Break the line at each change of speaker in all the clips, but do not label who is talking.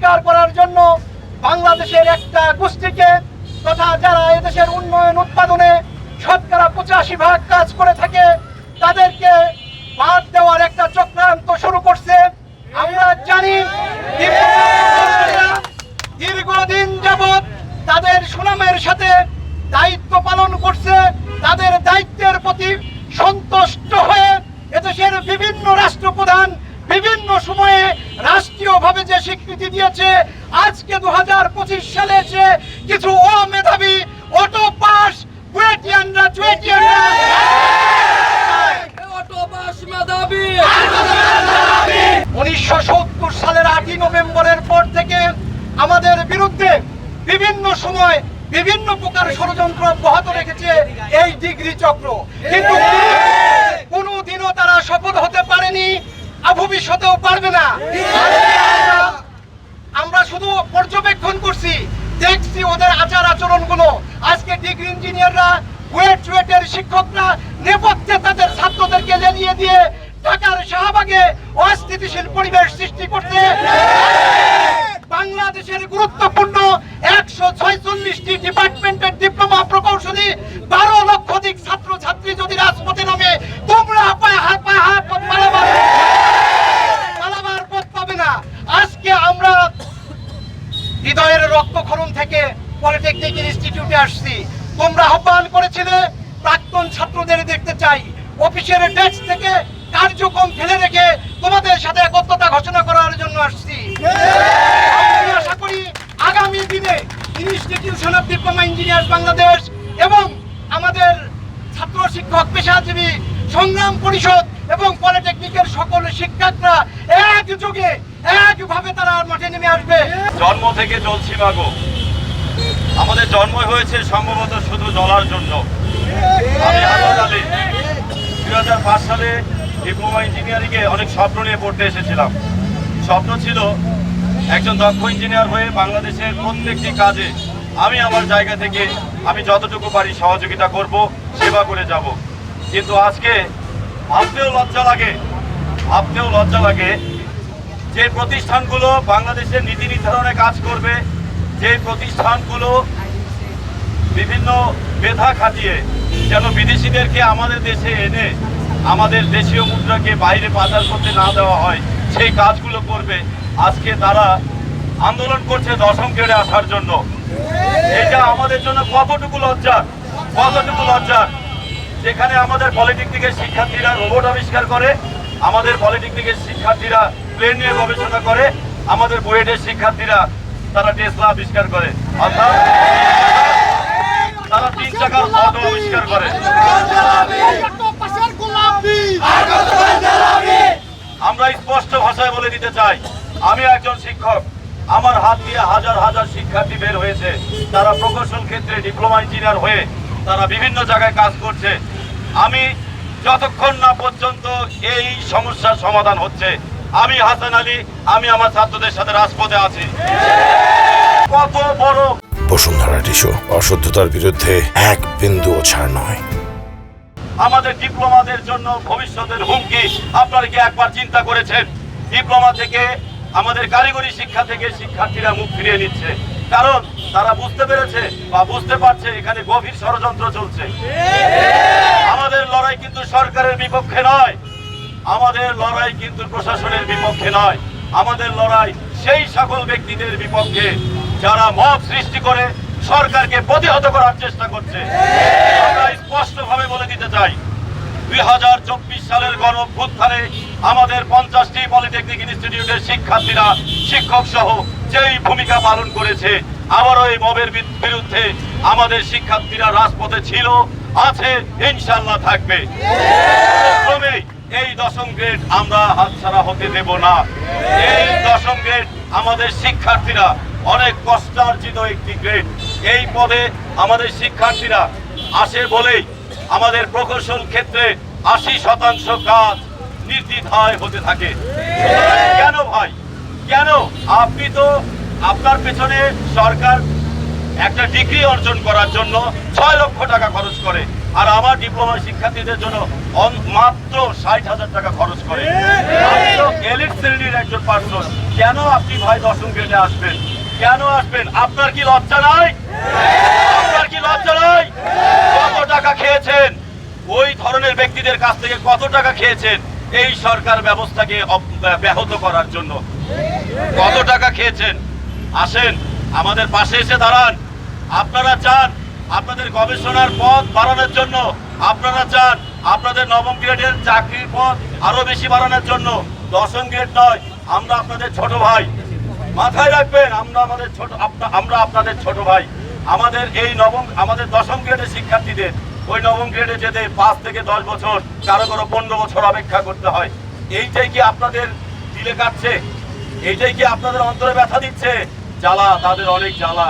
পরিষ্কার করার জন্য বাংলাদেশের একটা গোষ্ঠীকে তথা যারা এদেশের উন্নয়ন উৎপাদনে শতকরা 85% কাজ করে থাকে তাদেরকে বাদ দেওয়ার একটা চক্রান্ত শুরু করছে। আমরা জানি দীর্ঘদিন যাবৎ তাদের সুনামের সাথে দায়িত্ব পালন করছে। তাদের দায়িত্বের প্রতি সন্তুষ্ট হয়ে এদেশের বিভিন্ন রাষ্ট্রপ্রধান বিভিন্ন সময়ে রাষ্ট্রীয়ভাবে যে স্বীকৃতি দিয়েছে, আজকে 2025 সালে এসে কিছু অমেধাবী অটো পাস কুয়েটিয়ানরা 1970 সালের 8ই নভেম্বরের পর থেকে আমাদের বিরুদ্ধে বিভিন্ন সময় বিভিন্ন প্রকার ষড়যন্ত্র অব্যাহত রেখেছে এই ডিগ্রি চক্র, কিন্তু কোনোদিনও তারা সফল হতে পারেনি, ভবিষ্যতেও পারবে না। আমরা শুধু পর্যবেক্ষণ করছি, দেখছি ওদের আচার আচরণগুলো। আজকে ডিগ্রি ইঞ্জিনিয়াররা কুয়েটের শিক্ষকরা নেপথ্যে তাদের ছাত্রদেরকে লেলিয়ে দিয়ে ঢাকার শাহবাগে অস্থিতিশীল পরিবেশ সৃষ্টি করছে। বাংলাদেশের গুরুত্বপূর্ণ 146টি ডিপার্টমেন্টের ডিপ্লোমা প্রকৌশলী 12 লক্ষাধিক ছাত্র ছাত্রী যদি রাজপথে নামে, তোমরা পালাবার পথ পাবে না। আজকে আমরা হৃদয়ের রক্তক্ষরণ থেকে পলিটেকনিক ইনস্টিটিউটে আসছি। তোমরা আহ্বান করেছিলে প্রাক্তন ছাত্রদের দেখতে চাই। অফিসের ডেস্ক থেকে কার্যক্রম ফেলে রেখে তোমাদের সাথে একত্রতা ঘোষণা করার জন্য আসছি। আমি আশা করি আগামী দিনে institution of diploma engineers Bangladesh এবং আমাদের ছাত্র শিক্ষক পেশাজীবী সংগ্রাম পরিষদ এবং পলিটেকনিকের সকল শিক্ষকরা একযোগে একভাবে তারা মাঠে নেমে আসবে।
জন্ম থেকে জ্বলছি মাগো, আমাদের জন্ম হয়েছে সম্ভবত শুধু জ্বলার জন্য। আমি আহমদ আলী 2005 সালে ডিপ্লোমা ইঞ্জিনিয়ারিংয়ে অনেক স্বপ্ন নিয়ে পড়তে এসেছিলাম। স্বপ্ন ছিল একজন দক্ষ ইঞ্জিনিয়ার হয়ে বাংলাদেশের প্রত্যেকটি কাজে আমি আমার জায়গা থেকে আমি যতটুকু পারি সহযোগিতা করব, সেবা করে যাব। কিন্তু আজকে ভাবতেও লজ্জা লাগে যে প্রতিষ্ঠানগুলো বাংলাদেশের নীতি নির্ধারণে কাজ করবে, যে প্রতিষ্ঠানগুলো বিভিন্ন মেধা খাটিয়ে যেন বিদেশিদেরকে আমাদের দেশে এনে আমাদের দেশীয় মুদ্রাকে বাইরে পাচার করতে না দেওয়া হয়, সেই কাজগুলো করবে। আজকে তারা আন্দোলন করছে 10ম গ্রেডে আসার জন্য। এটা আমাদের জন্য কতটুকু লজ্জার। যেখানে আমাদের পলিটেকনিকের শিক্ষার্থীরা রোবট আবিষ্কার করে, আমাদের পলিটেকনিকের শিক্ষার্থীরা প্লেন নিয়ে গবেষণা করে, আমাদের বুয়েটের শিক্ষার্থীরা তারা টেসলা আবিষ্কার করে, অর্থাৎ তারা 3 চাকার অটো আবিষ্কার করে। আমরা স্পষ্ট ভাষায় বলে দিতে চাই, আমি একজন শিক্ষক, আমার হাত দিয়ে হাজার হাজার শিক্ষার্থী বের হয়েছে। তারা প্রকৌশল ক্ষেত্রে ডিপ্লোমা ইঞ্জিনিয়ার হয়ে তারা বিভিন্ন জায়গায় কাজ করছে। আমি যতক্ষণ না পর্যন্ত এই সমস্যার সমাধান হচ্ছে, আমি হাসান আলী, আমি আমার ছাত্রদের সাথে রাজপথে আছি। কত বড়
বসুন্ধরা টিস্যু, অশুদ্ধতার বিরুদ্ধে এক বিন্দুও ছাড় নয়।
আমাদের ডিপ্লোমাদের জন্য ভবিষ্যতের হুমকি আপনারা কি একবার চিন্তা করেছেন? ডিপ্লোমা থেকে আমাদের কারিগরি শিক্ষা থেকে শিক্ষার্থীরা মুখ ফিরিয়ে নিচ্ছে, কারণ তারা বুঝতে পেরেছে বা বুঝতে পারছে এখানে গভীর ষড়যন্ত্র চলছে। আমাদের লড়াই কিন্তু সরকারের বিপক্ষে নয়, আমাদের লড়াই কিন্তু প্রশাসনের বিপক্ষে নয়, আমাদের লড়াই সেই সকল ব্যক্তিদের বিপক্ষে যারা মব সৃষ্টি করে সরকারকে প্রতিহত করার চেষ্টা করছে। আমরা স্পষ্টভাবে বলে দিতে চাই, 2024 সালের গণঅভ্যুত্থানে আমাদের 50টি পলিটেকনিক ইনস্টিটিউটের শিক্ষার্থীরা শিক্ষক সহ যেই ভূমিকা পালন করেছে, আবারও এই মবের বিরুদ্ধে আমাদের শিক্ষার্থীরা রাজপথে ছিল, আছে, ইনশাল্লাহ থাকবে। এই 10ম গ্রেড আমরা হাতছাড়া হতে দেব না। এই 10ম গ্রেড আমাদের শিক্ষার্থীরা অনেক কষ্টার্জিত একটি গ্রেড। এই পদে আমাদের শিক্ষার্থীরা আসে বলেই আমাদের প্রকৌশল ক্ষেত্রে 80% কাজ নির্দ্বিধায় হতে থাকে। কেন ভাই, কেন? আপনি তো আপনার পেছনে সরকার একটা ডিগ্রি অর্জন করার জন্য 6 লক্ষ টাকা খরচ করে, আর আমার ডিপ্লোমা শিক্ষার্থীদের জন্য মাত্র 60,000 টাকা খরচ করে। এলিট শ্রেণীর একজন পার্সন, কেন আপনি ভাই দশম গ্রেডে আসবেন? কেন আসবেন? আপনার কি লজ্জা নাই? আপনার কি লজ্জা নাই? কত টাকা খেয়েছেন ওই ধরনের ব্যক্তিদের কাছ থেকে? কত টাকা খেয়েছেন এই সরকার ব্যবস্থাকে ব্যাহত করার জন্য? কত টাকা খেয়েছেন? আসেন, আমাদের পাশে এসে দাঁড়ান। আপনারা চান আপনাদের গবেষণার পথ বাড়ানোর জন্য, আপনারা চান আপনাদের নবম গ্রেডের চাকরির পথ আরো বেশি বাড়ানোর জন্য। দশম গ্রেড নয়, আমরা আপনাদের ছোট ভাই, মাথায় রাখবেন। আমরা আপনাদের ছোট ভাই। আমাদের এই আমাদের দশম গ্রেডের শিক্ষার্থীদের ওই নবম গ্রেডে যেতে 5 থেকে 10 বছর, কারো 15 বছর অপেক্ষা করতে হয়। এইটাই কি আপনাদের দিলে কাটছে? এইটাই কি আপনাদের অন্তরে ব্যথা দিচ্ছে? জ্বালা, তাদের অনেক জ্বালা।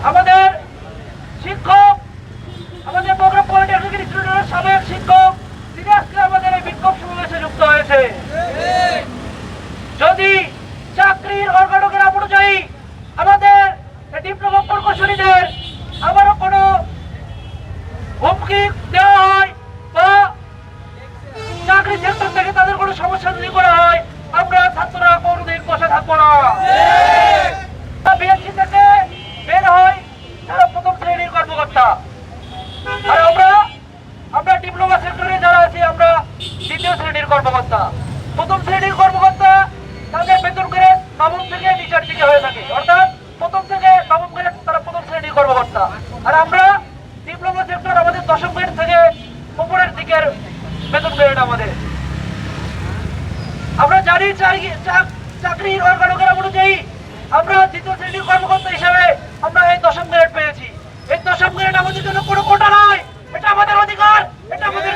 আমাদের শিক্ষক, আমাদের বগুড়া পলিটেকনিক ইনস্টিটিউটের সাবেক শিক্ষক, তিনি আজকে আমাদের এই বিক্ষোভ সমাবেশে যুক্ত হয়েছে। যদি চাকরির অর্গানকের অনুযায়ী আমাদের ডিপ্লোমা প্রকৌশলীদের আবারও কোনো হুমকি দেওয়া হয় বা চাকরি সেক্টর থেকে তাদের কোনো সমস্যা যদি করা হয়, আমরা ছাত্ররা কোনোদিন বসে থাকবো না। বিএসসি থেকে বের হয় যারা প্রথম শ্রেণীর কর্মকর্তা, আর আমরা ডিপ্লোমা সেক্টরে যারা আছি আমরা দ্বিতীয় শ্রেণীর কর্মকর্তা। প্রথম শ্রেণীর কর্মকর্তা তাদের বেতন গ্রেড নবম থেকে নিচের দিকে হয়ে থাকে, অর্থাৎ প্রথম থেকে নবম গ্রেড তারা প্রথম শ্রেণীর কর্মকর্তা। আর আমরা ডিপ্লোমা সেক্টর, আমাদের দশম গ্রেড থেকে উপরের দিকের বেতন গ্রেড আমাদের। আমরা জানি চাকরির অর্গানকের অনুযায়ী আমরা দ্বিতীয় শ্রেণীর কর্মকর্তা হিসেবে আমরা এই দশম গ্রেড পেয়েছি। এই দশম গ্রেড আমাদের জন্য কোনো কোটা নয়, এটা আমাদের অধিকার, এটা আমাদের